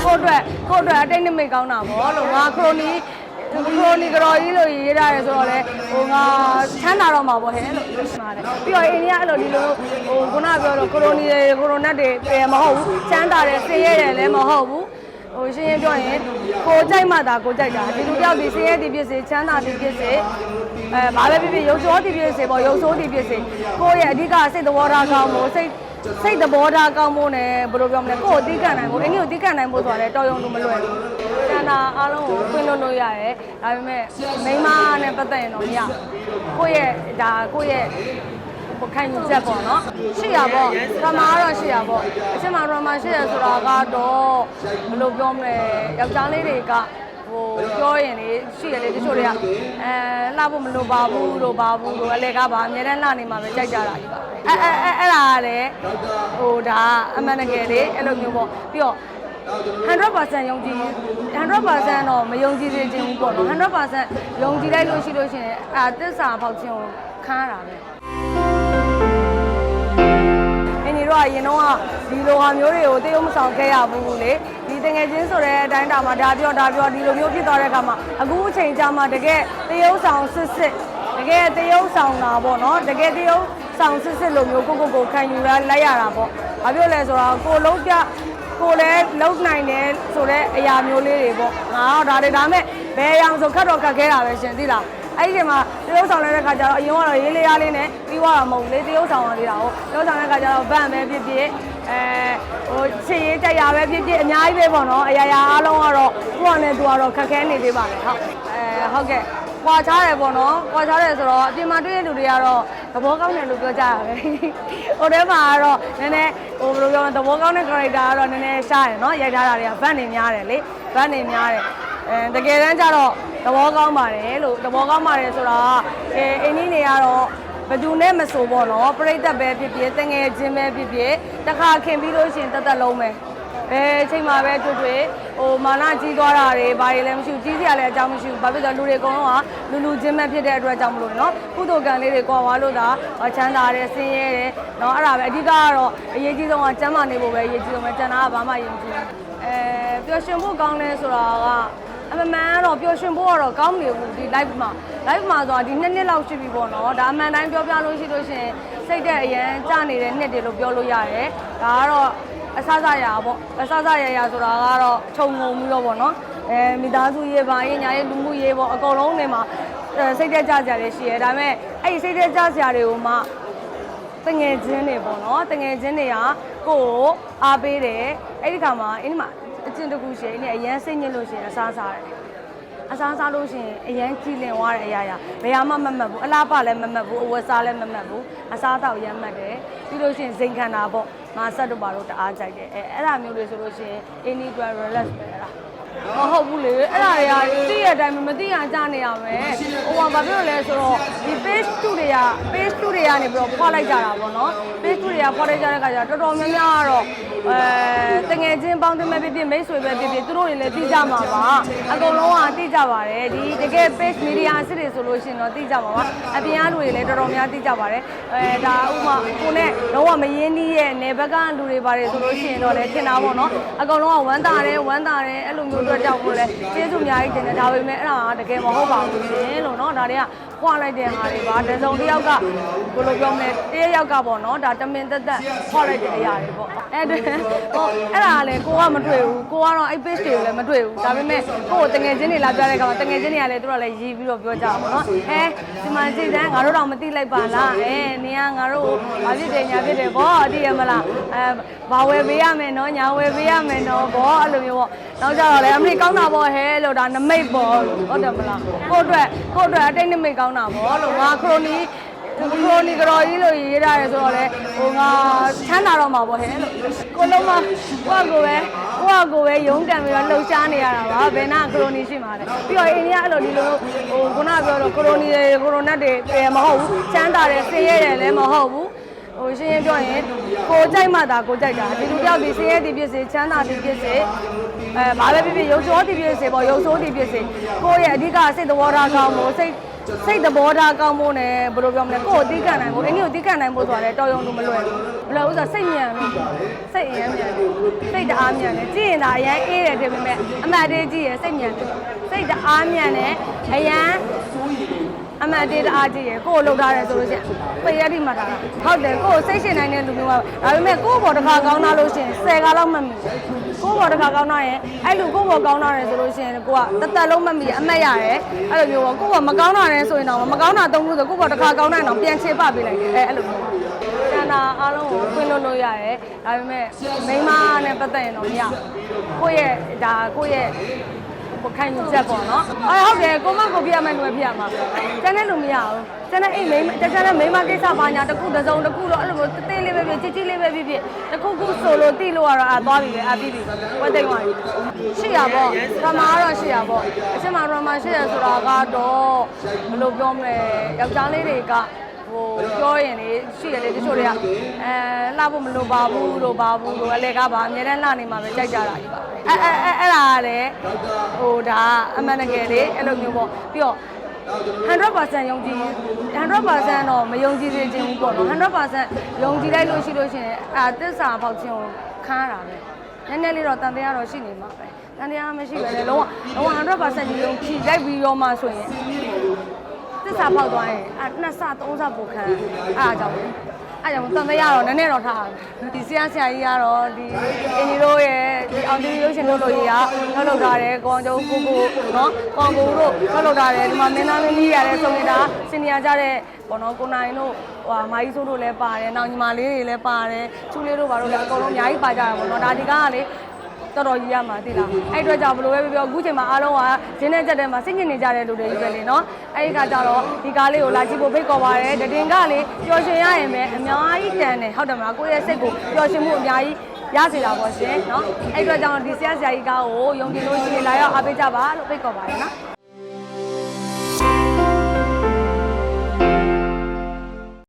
ကိုအတွက်အတိတ်နမိတ်ကောင်းတာပေါ့လို့ငါခရိုနီကြော်ကြီးလို့ရေးရတယ်ဆိုတော့လေဟိုငါချမ်းသာတော့မှာပေါ့ဟဲ့လို့မှာတယ်ပြီးတော့အိန္ဒိယအဲ့လိုဒီလိုဟိုခုနပြောတော့ကိုရိုနတ်တွေမဟုတ်ဘူးချမ်းသာတယ်ဆင်းရဲတယ်လည်းမဟုတ်ဘူးဟိုရှင်းပြောရင်ကိုကြိုက်မှသာကိုကြိုက်တာဒီလူတယောက်ဒီဆင်းရဲဒီဖြစ်စေချမ်းသာဒီဖြစ်စေဘာပဲဖြစ်ဖြစ်ရုပ်ဆိုးဒီဖြစ်စေပေါ့ရုပ်ဆိုးဒီဖြစ်စေကိုရဲ့အဓိကစိတ်သဘောထားကောင်းဖို့စိတ်သဘောထားကောင်းဖို့ ਨੇ ဘယ်လိုပြောမလဲကိုယ်အတိကနိုင်ဖို့အင်းကြီးကိုတိကနိုင်ဖို့ဆိုတာလည်းတော်ရုံလို့မလွယ်ဘူး။ကျန်တာအားလုံးကိုဖွင့်လို့ရတယ်။ဒါပေမဲ့မိန်းမနဲ့ပတ်သက်ရင်တော့မရဘူး။ကိုယ့်ရဲ့ခိုင်ယူချက်ပေါ့နော်။ရှိရပေါ့။ဒရမာကတော့ရှိရပေါ့။အချက်မှာဒရမာရှိရဆိုတာကတော့ဘယ်လိုပြောမလဲယောက်ျားလေးတွေကဟိုပြောရင်လေရှိရလေတချို့တွေကလှဖို့မလိုပါဘူးလို့အလဲကပါအများတန်းလှနေမှာပဲကြိုက်ကြတာကြီးပါအဲ့ဒါကလည်းဟိုဒါအမှန်တကယ်လေအဲ့လိုမျိုးပေါ့ပြီးတော့100% ယုံကြည်100% တော့မယုံကြည်စေချင်ဘူးပေါ့နော်100% ယုံကြည်လိုက်လို့ရှိလို့ရှိရင်သစ္စာဖောက်ခြင်းကိုခန်းရတာပဲအင်းဒီတော့အရင်တော့ဒီလိုဟာမျိုးတွေကိုတေးုံမဆောင်ခဲ့ရဘူးလေဒီတငယ်ချင်းဆိုတဲ့အတိုင်းတာမှာဒါပြောဒီလိုမျိုးဖြစ်သွားတဲ့အခါမှာအခုအချိန်ကြာမှာတကယ်တေးုံဆောင်စစ်တကယ်တေးုံဆောင်တာပေါ့နော်တကယ်တေးုံဆောင်စစ်လိုမျိုးကိုခံယူလိုက်ရတာပေါ့ဘာဖြစ်လဲဆိုတော့ကိုလည်းလုံးနိုင်တယ်ဆိုတဲ့အရာမျိုးလေးတွေပေါ့ငါတော့ဒါမဲ့ဘယ်အောင်ဆိုခက်ခဲတာပဲရှင်သိလားအဲ့ဒီချိန်မှာတေးုံဆောင်တဲ့ခါကျတော့အရင်ကတော့ရေးလေးရလေးနဲ့ပြီးသွားတာမဟုတ်ဘူးလေတေးုံဆောင်ရသေးတာဟုတ်တေးုံဆောင်တဲ့ခါကျတော့ဗန့်ပဲဖြစ်ဟိုချစ်ရေးတရားပဲဖြစ်အများကြီးပဲပေါ့နော်အရာအားလုံးကတော့ကိုယ့်အနေနဲ့သူကတော့ခက်ခဲနေသေးပါလေဟုတ်ဟုတ်ကဲ့ကွာချားတယ်ပေါ့နော်ကွာချားတယ်ဆိုတော့အပြင်မှာတွေ့တဲ့လူတွေကတော့သဘောကောင်းတယ်လို့ပြောကြတာပဲဟိုထဲမှာကတော့နည်းနည်းဟိုဘယ်လိုပြောမလဲသဘောကောင်းတဲ့ character ကတော့နည်းနည်းရှားတယ်နော်ရိုက်ထားတာတွေကဗတ်နေများတယ်လေဗတ်နေများတယ်တကယ်တမ်းကျတော့သဘောကောင်းပါတယ်လို့သဘောကောင်းပါတယ်ဆိုတော့အင်းကြီးတွေကတော့ဘယ်သူနဲ့မဆိုပေါ့နော်ပြိတ္တပဲဖြစ်တငယ်ချင်းပဲဖြစ်တခါခင်ပြီးလို့ရှိရင်တက်လုံးပဲအချိန်မှာပဲတွေ့ဟိုမာနကြီးသွားတာတွေဘာတွေလည်းမရှိဘူးကြီးစရာလည်းအကြောင်းမရှိဘူးဘာဖြစ်လို့လူတွေအကုန်လုံးကလူချင်းပဲဖြစ်တဲ့အတွက်ကြောင့်မလို့နော်ကုသိုလ်ကံလေးတွေကွာသွားလို့ဒါချမ်းသာတယ်ဆင်းရဲတယ်နော်အဲ့ဒါပဲအဓိကကတော့အရေးကြီးဆုံးကကျမ်းမာနေဖို့ပဲအရေးကြီးဆုံးပဲကျန်တာကဘာမှယဉ်ကျေးပျော်ရွှင်ဖို့ကောင်းလဲဆိုတာကအမှန်မှန်တော့ပျော်ရွှင်ဖို့ကတော့ကောင်းနေဘူးဒီ live မှာဆိုတာဒီနှစ်လောက်ရှိပြီပေါ့နော်ဒါအမှန်တိုင်းပြောပြလို့ရှိလို့ရှင်စိတ်တဲ့အရန်ကျနေတဲ့နှစ်တွေလို့ပြောလို့ရတယ်ဒါကတော့အဆရရာပေါ့အဆရရာဆိုတာကတော့ခြုံငုံပြီးတော့ပေါ့နော်မိသားစုရေးပါရေးညာရေးလူမှုရေးပေါ့အကုန်လုံးနေမှာစိတ်သက်ကြစရာတွေရှိရဲဒါပေမဲ့အဲ့ဒီစိတ်သက်ကြစရာတွေကိုမှတငယ်ချင်းတွေပေါ့နော်တငယ်ချင်းတွေကကိုယ်အားပေးတယ်အဲ့ဒီခါမှာအင်းဒီမှာအကျင့်တစ်ခုရှိရင်အရန်စိတ်ညစ်လို့ရှိရင်အစားစားလို့ရှိရင်အရန်ကြည်လင်သွားတဲ့အရာဘယ်မှမမှတ်ဘူးအလားပါလည်းမမှတ်ဘူးအဝတ်စားလည်းမမှတ်ဘူးအစားတော့ရမ်းမှတ်တယ်ပြီးလို့ရှိရင်စိန်ခံတာပေါ့ငါဆက်တို့ပါလို့တအားကြိုက်တယ်အဲ့ဒါမျိုးတွေဆိုလို့ရှိရင် individual relax ပဲအဲ့ဒါမဟုတ်ဘူးလေအဲ့ဒါတွေကသိရတဲ့အတိုင်းမသိရကြနေရမယ်ဟိုကဘာဖြစ်လို့လဲဆိုတော့ဒီ page 2တွေကနေပြီးတော့ဖွာလိုက်ကြတာပေါ့နော် page 2တွေကဖွာလိုက်ကြတဲ့ခါကျတော့တော်တော်များများကတော့တငယ်ချင်းပေါင်းတင်မဲ့ဖြစ်မိတ်ဆွေပဲဖြစ်သူတို့တွေလည်းသိကြမှာပါအကုန်လုံးကသိကြပါတယ်ဒီတကယ် page media စစ်တွေဆိုလို့ရှိရင်တော့သိကြမှာပါအပြင်ကလူတွေလည်းတော်တော်များသိကြပါတယ်ဒါဥမာကိုနဲ့လုံးဝမရင်းနှီးရဲ့နေဘက်ကလူတွေပါတယ်ဆိုလို့ရှိရင်တော့လည်းထင်တာပေါ့နော်အကုန်လုံးကဝမ်းသာတယ်အဲ့လိုမျိုးအတွက်ကြောင့်မို့လဲကျေးဇူးအများကြီးတင်တယ်ဒါပေမဲ့အဲ့ဒါကတကယ်မဟုတ်ပါဘူးရှင်လို့နော်ဒါတွေကဖွာလိုက်တဲ့ဟာတွေပါတစုံတစ်ယောက်ကဘယ်လိုပြောမလဲတယောက်ကပေါ့နော်ဒါတမင်သက်ဖွာလိုက်တဲ့အရာတွေပေါ့အဲ့ဒါလည်းကိုကမတွေ့ဘူးကိုကတော့အဲ့ page တွေကိုလည်းမတွေ့ဘူးဒါပေမဲ့ကိုတငယ်ချင်းတွေလာပြတဲ့ခါမှာတငယ်ချင်းတွေကလည်းသူတို့လည်းရီးပြီးတော့ပြောကြတာပေါ့နော်ဒီမှာကြည့်တဲ့ငါတို့တော့မသိလိုက်ပါလားနင်ကငါတို့ဘာဖြစ်တယ်ညာဖြစ်တယ်ဗောအသိရမလားဘာဝယ်ပေးရမယ်နော်ညာဝယ်ပေးရမယ်နော်ဗောအဲ့လိုမျိုးပေါ့နောက်ကြတော့လည်းအမေကောင်းတာဗောလို့ဒါနမိတ်ဗောဟုတ်တယ်မလားကိုအတွက်အတိတ်နမိတ်ကောင်းတာဗောလို့ငါခရိုနီကြော်ကြီးလို့ရေးရတယ်ဆိုတော့လေဟိုငါချမ်းသာတော့မှာပေါ့ဟဲ့လို့ကိုလုံးမကိုကပဲရုံးကန်ပြီးတော့လှုပ်ရှားနေရတာပါဘယ်နာခရိုနီရှိမှာလဲပြီးတော့အိန္ဒိယအဲ့လိုဒီလိုဟိုခုနပြောတော့ခရိုနတ်တွေမဟုတ်ဘူးချမ်းသာတယ်ဆင်းရဲတယ်လည်းမဟုတ်ဘူးဟိုရှင်းပြောရင်ကိုကြိုက်မှသာကိုကြိုက်တာဒီလူတယောက်ဒီဆင်းရဲဒီဖြစ်စေချမ်းသာဒီဖြစ်စေဘာပဲဖြစ်ရုပ်ဆိုးဒီဖြစ်စေပေါ့ရုပ်ဆိုးဒီဖြစ်စေကိုရဲ့အဓိကစိတ်သဘောထားကောင်းဖို့ စိတ်သဘောထားကောင်းဖို့နဲ့ဘယ်လိုပြောမလဲကိုယ်ကိုတီးကန်နိုင်ဖို့အင်းကြီးကိုတီးကန်နိုင်ဖို့ဆိုတာလည်းတော်ရုံလို့မလွယ်ဘူးဘယ်လိုဥစ္စာစိတ်မြန်လို့စိတ်အရင်မြန်စိတ်တအားမြန်တယ်ကြည့်ရင်ဒါအရင်အေးတယ်ဖြစ်ပေမဲ့အမှတ်တေးကြည့်ရစိတ်မြန်တယ်စိတ်တအားမြန်တယ်အရင်အမှန်တေးတအားကြည့်ရကိုယ်လှုပ်ထားတယ်ဆိုလို့ရှိရင်ပိတ်ရတိမှတ်ထားတာဟုတ်တယ်ကိုယ်စိတ်ရှင်နိုင်တဲ့လူမျိုးကဒါပေမဲ့ကိုယ့်ဘော်တစ်ခါကောင်းလာလို့ရှိရင်10ခါလောက်မှတ်မိကိုယ့်ဘော်တစ်ခါကောင်းလာရင်အဲ့လူကိုယ့်ဘော်ကောင်းလာတယ်ဆိုလို့ရှိရင်ကိုကတသက်လုံးမှတ်မိအမှတ်ရတယ်အဲ့လိုမျိုးပေါ့ကိုယ့်ဘော်မကောင်းတာတယ်ဆိုရင်တော့မကောင်းတာသုံးခုဆိုကိုယ့်ဘော်တစ်ခါကောင်းတဲ့အောင်ပြန်ချေပပေးလိုက်တယ်အဲ့လိုမျိုးကျန်တာအားလုံးကိုခွင့်လို့လို့ရတယ်ဒါပေမဲ့မိန်းမနဲ့ပတ်သက်ရင်တော့မရကိုယ့်ရဲ့ကိုခိုင်ယူချက်ပေါ့နော်ဟုတ်တယ်ကိုမကိုပြရမယ်နွယ်ပြရမှာကျန်တဲ့လူမရဘူးကျန်တဲ့အိမ်မိန်းကျန်တဲ့မိန်းမကိစ္စပါညာတစ်ခုတစ်စုံတစ်ခုတော့အဲ့လိုမျိုးတေးလေးပဲဖြစ်ကြီးလေးပဲဖြစ်တစ်ခုခုဆိုလို့တိလို့ကတော့သွားပြီပဲပြီးပြီဝက်သိမ်းသွားပြီရှိရပေါ့ရမာကတော့ရှိရပေါ့အချင်းမှာရမာရှိရဆိုတာကတော့ဘယ်လိုပြောမလဲယောက်ျားလေးတွေကဟိုပြောရင်လေရှိတယ်လေတချို့တွေကလှဖို့မလိုပါဘူးလို့ပါဘူးလို့အလဲကပါအများတန်းလှနေမှာပဲကြိုက်ကြတာကြီးပါအဲ့ဒါကလည်းဟိုဒါအမှန်တကယ်လေအဲ့လိုမျိုးပေါ့ပြီးတော့100% ယုံကြည်100% တော့မယုံကြည်စေချင်ဘူးပေါ့နော်100% ယုံကြည်လိုက်လို့ရှိလို့ရှိရင်သစ္စာပေါက်ခြင်းကိုခမ်းရတာပဲနည်းနည်းလေးတော့တန်တရားတော့ရှိနေမှာပဲတန်တရားမရှိပဲလေလုံးဝ 100% ယုံကြည်လိုက်ပြီးတော့မှဆိုရင်သစ္စာပေါက်သွားရင်2ဆ3ဆပိုခံအဲ့ဒါကြောင့်တန်တရားတော့နည်းနည်းတော့ထားဒီဆရာကြီးကတော့ဒီအင်ဂျီတို့ရဲ့ဒီအောင်တီရုပ်ရှင်တို့လိုကြီးကလှုပ်လှုပ်ထားတယ်ကောင်းကျုံကိုနော်ကောင်းကိုတို့လှုပ်လှုပ်ထားတယ်ဒီမှာမင်းသားမင်းကြီးရတဲ့စုံနေတာစင်နီယာကြတဲ့ဘောနော်ကိုနိုင်တို့ဟိုမာကြီးဆိုးတို့လည်းပါတယ်နောက်ညီမလေးတွေလည်းပါတယ်ချူလေးတို့ဘာတို့လည်းအကုန်လုံးအများကြီးပါကြတာပေါ့နော်ဒါဒီကလေတော်တော်ကြီးရမှာသိလားအဲ့အတွက်ကြောင့်ဘယ်လိုပဲပြောအခုချိန်မှာအားလုံးကရင်းနဲ့ကြက်တဲ့မှာစိတ်ညစ်နေကြတဲ့လူတွေကြီးပဲလေနော်အဲ့ဒီခါကျတော့ဒီကားလေးကိုလာကြည့်ဖို့ဖိတ်ခေါ်ပါတယ်တတင်ကလေပျော်ရွှင်ရရင်ပဲအများကြီးတန်တယ်ဟုတ်တယ်မလားကိုယ့်ရဲ့စိတ်ကိုပျော်ရွှင်မှုအများကြီးရစေတာပေါ့ရှင်နော်အဲ့အတွက်ကြောင့်ဒီဆရာကြီးကားကိုယုံကြည်လို့ရှိရင်လာရောက်အားပေးကြပါလို့ဖိတ်ခေါ်ပါတယ်နော်